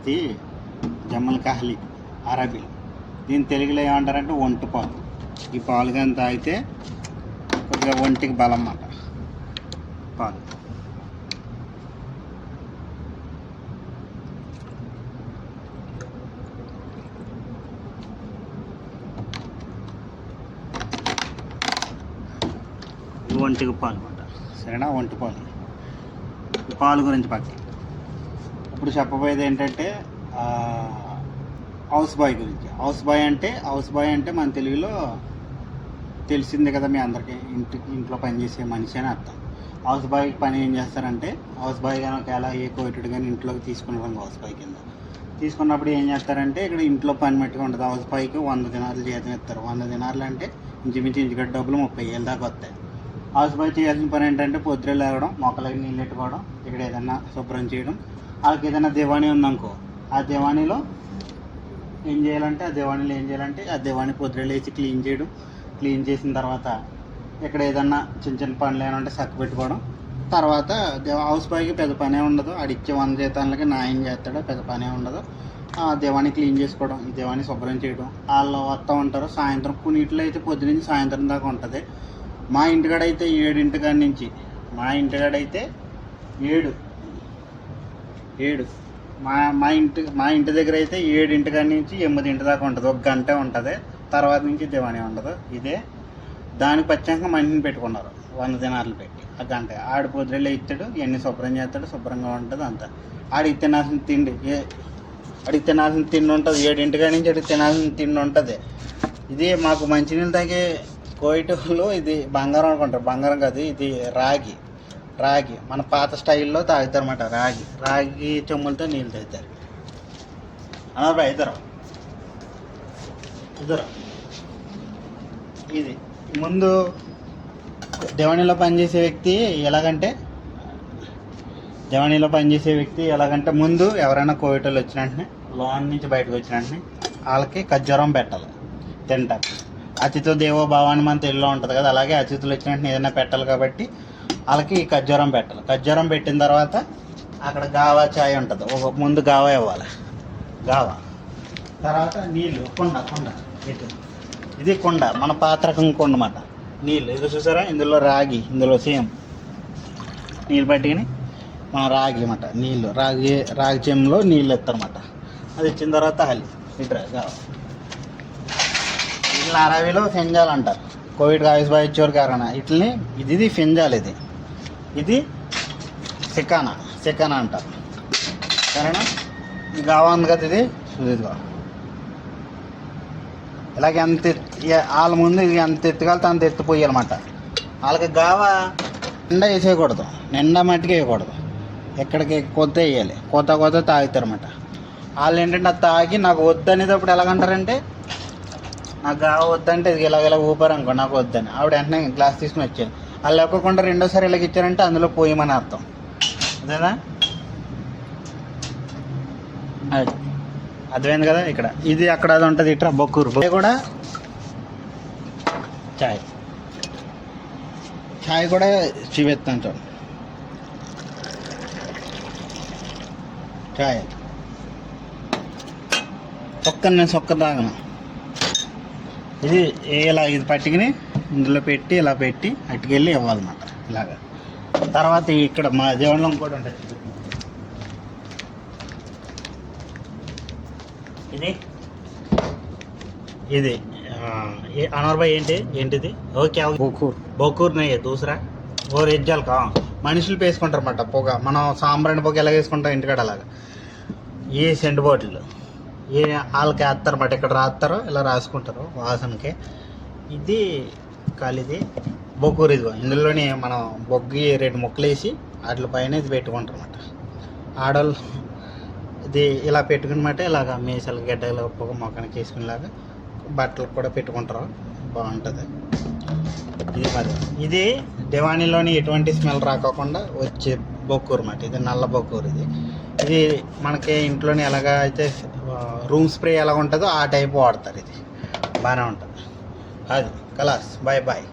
ఇది జమ్మల్ కాహలి అరబీలు. దీని తెలుగులో ఏమంటారంటే ఒంటి పాలు. ఈ పాలు కానీ తాగితే కొద్దిగా ఒంటికి బలం అన్నమాట. పాలు ఒంటికి పాలు అన్నమాట. సరేనా? ఒంటి పాలు. ఈ పాలు గురించి పక్కన ఇప్పుడు చెప్పబోయేది ఏంటంటే హౌస్ బాయ్ గురించి. హౌస్ బాయ్ అంటే మన తెలుగులో తెలిసిందే కదా మీ అందరికీ, ఇంట్లో పనిచేసే మనిషి అని అర్థం. హౌస్ బాయ్ పని ఏం చేస్తారంటే, హౌస్ బాయ్ కానీ ఒకవేళ ఏ కోవిడ్ కానీ ఇంట్లోకి తీసుకున్నాం హౌస్ బాయ్ కింద తీసుకున్నప్పుడు ఏం చేస్తారంటే, ఇక్కడ ఇంట్లో పని మట్టుగా ఉంటుంది. హౌస్ బాయ్కి 100 దినాలు జీతం ఇస్తారు. 100 దినాలు అంటే ఇంచుమించు డబ్బులు 30,000 దాకా వస్తాయి. హౌస్ బాయ్ చేయాల్సిన పని ఏంటంటే పొద్దున లేవడం, మొక్కలకి నీళ్ళు పెట్టుకోవడం, ఇక్కడ ఏదైనా శుభ్రం చేయడం. వాళ్ళకి ఏదైనా దివాణి ఉందనుకో, ఆ దివాణిలో ఏం చేయాలంటే ఆ దివాణి పొద్దున లేచి క్లీన్ చేయడం. క్లీన్ చేసిన తర్వాత ఇక్కడ ఏదన్నా చిన్న చిన్న పనులు ఏమైనా ఉంటే చక్క పెట్టుకోవడం. తర్వాత హౌస్ బాయ్కి పెద్ద పనే ఉండదు. ఆడిచ్చే 100 జీతాలకి న్యాయం చేస్తాడో, పెద్ద పనే ఉండదు. ఆ దివాణి క్లీన్ చేసుకోవడం, ఈ దివాణి శుభ్రం చేయడం. వాళ్ళు వస్తూ ఉంటారు సాయంత్రం. కొన్నిట్లో అయితే పొద్దు నుంచి సాయంత్రం దాకా ఉంటుంది. మా ఇంటికాడైతే 7 కాడి నుంచి మా ఇంటి దగ్గర అయితే 7 కాడి నుంచి 8 దాకా ఉంటుంది. 1 గంట ఉంటుంది. తర్వాత నుంచి దివాణి ఉండదు. ఇదే దానికి ప్రత్యేకంగా మనిషిని పెట్టుకున్నారు 100 దినాలు పెట్టి. ఆ గంట ఆడి పొద్దులే ఇస్తాడు, ఇవన్నీ శుభ్రం చేస్తాడు, శుభ్రంగా ఉంటుంది అంతా. ఆడికి తినాల్సిన తిండి ఉంటుంది. 7 కాడి నుంచి ఆడికి తినాల్సిన తిండి ఉంటుంది. ఇది మాకు మంచినీళ్ళు తాగే కోయిటోళ్ళు ఇది బంగారం అనుకుంటారు. బంగారం కాదు, ఇది రాగి మన పాత స్టైల్లో తాగుతారు అన్నమాట. రాగి చెమ్ములతో నీళ్ళు తాగుతారు. అన్నారు ఇద్దరు ఇది ముందు దివాణిలో పనిచేసే వ్యక్తి ఎలాగంటే ముందు ఎవరైనా కోవిటోళ్ళు వచ్చిన వెంటనే, లోన్ నుంచి బయటకు వచ్చిన వెంటనే వాళ్ళకి ఖర్జూరం పెట్టాలి తింటారు. అతిథి దేవో భావ అని మన తెలుగులో ఉంటుంది కదా, అలాగే అతిథులు వచ్చిన వెంటనే ఏదైనా పెట్టాలి కాబట్టి వాళ్ళకి ఖర్జూరం పెట్టాలి. ఖర్జూరం పెట్టిన తర్వాత అక్కడ గావా చాయ్ ఉంటుంది. ముందు గావా ఇవ్వాలి. తర్వాత నీళ్ళు కుండ ఇది కుండ, మన పాత్రకం కుండ అన్నమాట. నీళ్ళు ఇది చూసారా, ఇందులో ఇందులో సేమ్ నీళ్ళు పట్టుకుని మనం రాగి అన్నమాట. రాగి చెంలో నీళ్ళు ఇస్తారన్నమాట. అది ఇచ్చిన తర్వాత ఇట్లా గావా. ఇట్లా అరబీలో ఫెంజాల్ అంటారు. కోవిడ్ హౌస్ బాయ్ ఇచ్చేవారు కారణం ఇట్లని. ఇది ఫెంజాల్, ఇది సికానా అంటారు. సరేనా? ఇది గావా ఉంది కదా, ఇదిగో ఇలాగే వాళ్ళ ముందు ఇది ఎంత ఎత్తుకెళ్తే అంత ఎత్తిపోయాలన్నమాట. వాళ్ళకి గావా నిండా వేసేయకూడదు, నిండా మట్టికి వేయకూడదు. ఎక్కడికి కొత్త వేయాలి, కొత్త తాగుతారన్నమాట. వాళ్ళు ఏంటంటే అది తాగి నాకు వద్దు అనేటప్పుడు ఎలాగంటారంటే, నాకు గావా వద్దంటే ఇది ఇలాగ ఊపారు అనుకో, నాకు వద్దని. ఆవిడ వెంటనే గ్లాస్ తీసుకుని వచ్చాను. వాళ్ళు ఎక్కకుండా రెండోసారి ఇలాగ ఇచ్చారంటే అందులో పోయమని అర్థం. అదేనా? అది అర్థమైంది కదా. ఇక్కడ ఇది అక్కడ అది ఉంటుంది. ఇట్లా బొక్కూరు కూడా ఛాయ్ కూడా చూపిస్తాను చూడండి. ఛాయ్ సొక్క తాగను. ఇది పట్టుకుని ఇందులో పెట్టి ఇలా పెట్టి అట్టుకెళ్ళి ఇవ్వాలన్నమాట. ఇలాగా తర్వాత ఇక్కడ మా జీవనంలో కూడా ఉంటుంది. ఇది अनवर भाई ఏంటిది ఓకే బొకూర్ నెయ్యి దూసరా ఓ రెజ్జాలు కా మనుషులు వేసుకుంటారన్నమాట. పొగ మనం సాంబ్రాణి పొగ ఎలా వేసుకుంటాం ఇంటికాడ అలాగా. ఈ సెంటు బాటిల్ వాళ్ళకి వేస్తారన్నమాట. ఇక్కడ రాస్తారో ఇలా రాసుకుంటారు వాసనకి. ఇది కాలిది బొకూర్. ఇదిగో ఇందులోనే మనం బొగ్గి 2 ముక్కలు వేసి వాటి పైన ఇది పెట్టుకుంటారు అన్నమాట. ఆడవాళ్ళు ఇది ఇలా పెట్టుకున్నమాట. ఇలాగ మీసాలు గడ్డలు పొగ మొక్కనికి వేసుకునేలాగా బట్టలు కూడా పెట్టుకుంటారు. బాగుంటుంది. ఇది మరి ఇది దివాణిలోని ఎటువంటి స్మెల్ రాకోకుండా వచ్చే బొక్కూరు అన్నమాట. ఇది నల్ల బొక్కూరు. ఇది మనకి ఇంట్లోని ఎలాగ అయితే రూమ్ స్ప్రే ఎలా ఉంటుందో ఆ టైప్ వాడతారు. ఇది బాగానే ఉంటుంది. అది కలాస్. Bye bye.